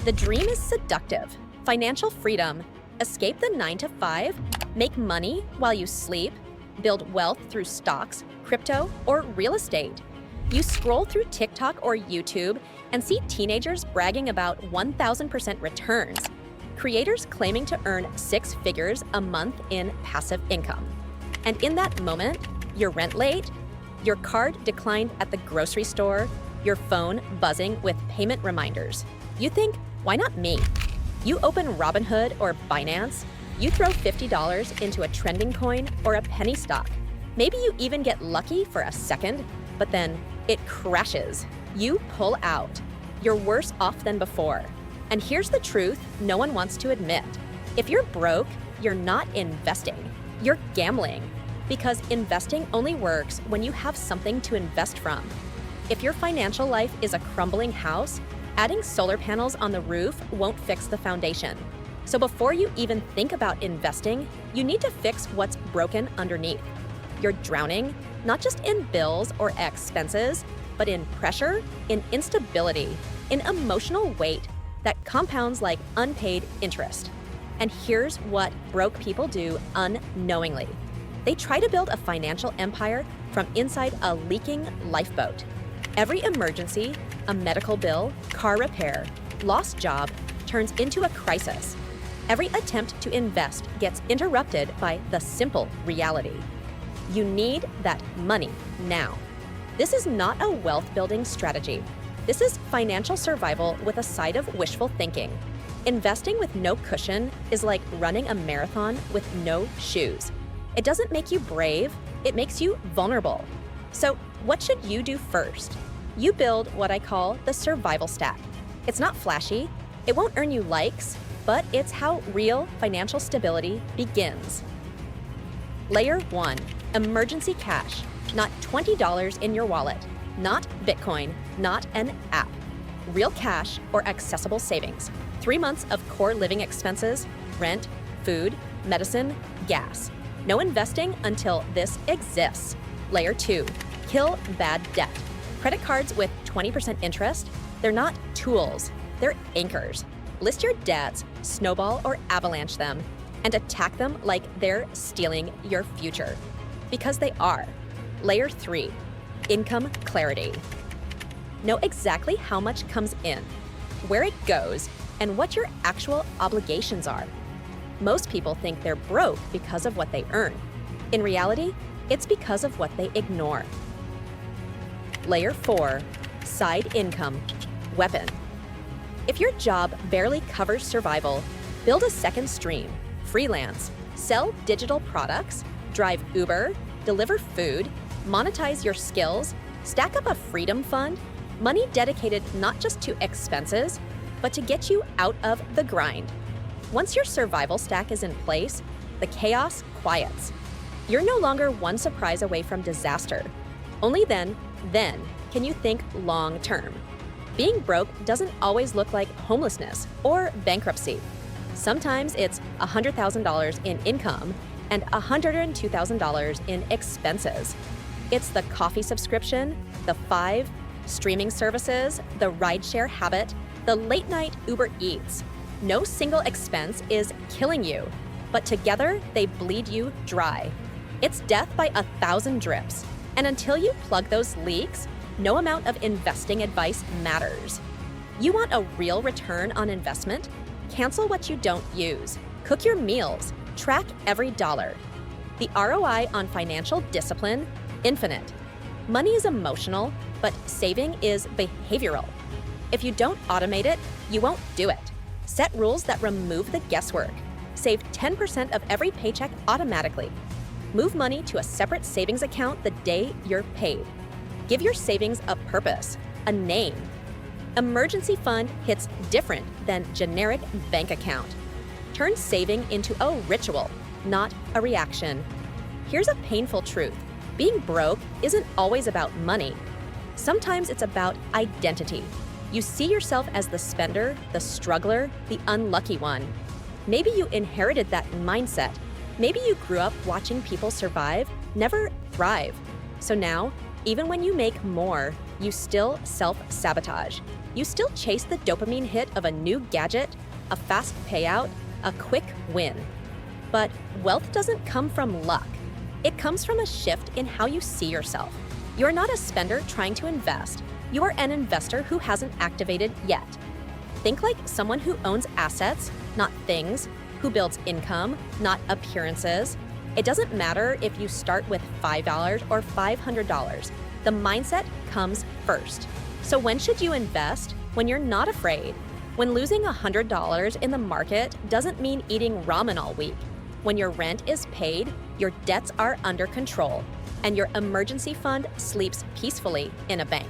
The dream is seductive. Financial freedom. Escape the 9 to 5, make money while you sleep, build wealth through stocks, crypto, or real estate. You scroll through TikTok or YouTube and see teenagers bragging about 1,000% returns, creators claiming to earn 6 figures a month in passive income. And in that moment, your rent late, your card declined at the grocery store, your phone buzzing with payment reminders. You think, why not me? You open Robinhood or Binance, you throw $50 into a trending coin or a penny stock. Maybe you even get lucky for a second, but then it crashes. You pull out. You're worse off than before. And here's the truth no one wants to admit. If you're broke, you're not investing. You're gambling. Because investing only works when you have something to invest from. If your financial life is a crumbling house, adding solar panels on the roof won't fix the foundation. So before you even think about investing, you need to fix what's broken underneath. You're drowning, not just in bills or expenses, but in pressure, in instability, in emotional weight that compounds like unpaid interest. And here's what broke people do unknowingly. They try to build a financial empire from inside a leaking lifeboat. Every emergency, a medical bill, car repair, lost job, turns into a crisis. Every attempt to invest gets interrupted by the simple reality. You need that money now. This is not a wealth-building strategy. This is financial survival with a side of wishful thinking. Investing with no cushion is like running a marathon with no shoes. It doesn't make you brave, it makes you vulnerable. So what should you do first? You build what I call the survival stack. It's not flashy, it won't earn you likes, but it's how real financial stability begins. Layer 1, emergency cash. Not $20 in your wallet, not Bitcoin, not an app. Real cash or accessible savings. 3 months of core living expenses, rent, food, medicine, gas. No investing until this exists. Layer 2, kill bad debt. Credit cards with 20% interest, they're not tools, they're anchors. List your debts, snowball or avalanche them, and attack them like they're stealing your future. Because they are. Layer 3, income clarity. Know exactly how much comes in, where it goes, and what your actual obligations are. Most people think they're broke because of what they earn. In reality, it's because of what they ignore. Layer 4, side income, weapon. If your job barely covers survival, build a second stream, freelance, sell digital products, drive Uber, deliver food, monetize your skills, stack up a freedom fund, money dedicated not just to expenses, but to get you out of the grind. Once your survival stack is in place, the chaos quiets. You're no longer one surprise away from disaster. Only then can you think long term. Being broke doesn't always look like homelessness or bankruptcy. Sometimes it's $100,000 in income and $102,000 in expenses. It's the coffee subscription, the 5 streaming services, the rideshare habit, the late night Uber Eats. No single expense is killing you, but together they bleed you dry. It's death by 1,000 drips. And until you plug those leaks, no amount of investing advice matters. You want a real return on investment? Cancel what you don't use. Cook your meals. Track every dollar. The ROI on financial discipline, infinite. Money is emotional, but saving is behavioral. If you don't automate it, you won't do it. Set rules that remove the guesswork. Save 10% of every paycheck automatically. Move money to a separate savings account the day you're paid. Give your savings a purpose, a name. Emergency fund hits different than generic bank account. Turn saving into a ritual, not a reaction. Here's a painful truth. Being broke isn't always about money. Sometimes it's about identity. You see yourself as the spender, the struggler, the unlucky one. Maybe you inherited that mindset. Maybe you grew up watching people survive, never thrive. So now, even when you make more, you still self-sabotage. You still chase the dopamine hit of a new gadget, a fast payout, a quick win. But wealth doesn't come from luck. It comes from a shift in how you see yourself. You're not a spender trying to invest. You are an investor who hasn't activated yet. Think like someone who owns assets, not things, who builds income, not appearances. It doesn't matter if you start with $5 or $500. The mindset comes first. So when should you invest? When you're not afraid. When losing $100 in the market doesn't mean eating ramen all week. When your rent is paid, your debts are under control, and your emergency fund sleeps peacefully in a bank.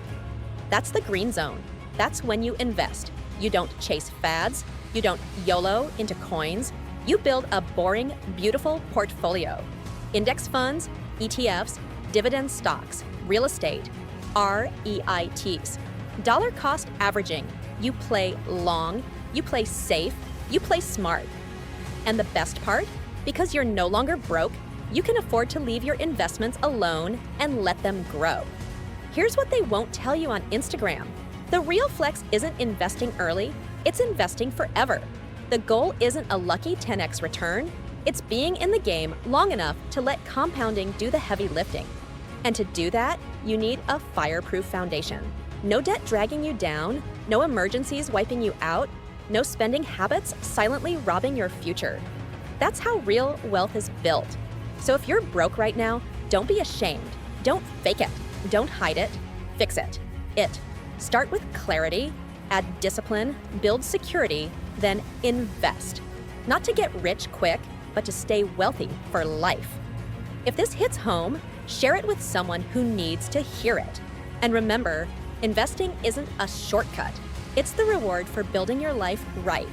That's the green zone. That's when you invest. You don't chase fads. You don't YOLO into coins. You build a boring, beautiful portfolio. Index funds, ETFs, dividend stocks, real estate, REITs. Dollar cost averaging. You play long, you play safe, you play smart. And the best part? Because you're no longer broke, you can afford to leave your investments alone and let them grow. Here's what they won't tell you on Instagram. The real flex isn't investing early, it's investing forever. The goal isn't a lucky 10x return, it's being in the game long enough to let compounding do the heavy lifting. And to do that, you need a fireproof foundation. No debt dragging you down, no emergencies wiping you out, no spending habits silently robbing your future. That's how real wealth is built. So if you're broke right now, don't be ashamed. Don't fake it. Don't hide it. Fix it. Start with clarity, add discipline, build security, then invest. Not to get rich quick, but to stay wealthy for life. If this hits home, share it with someone who needs to hear it. And remember, investing isn't a shortcut. It's the reward for building your life right.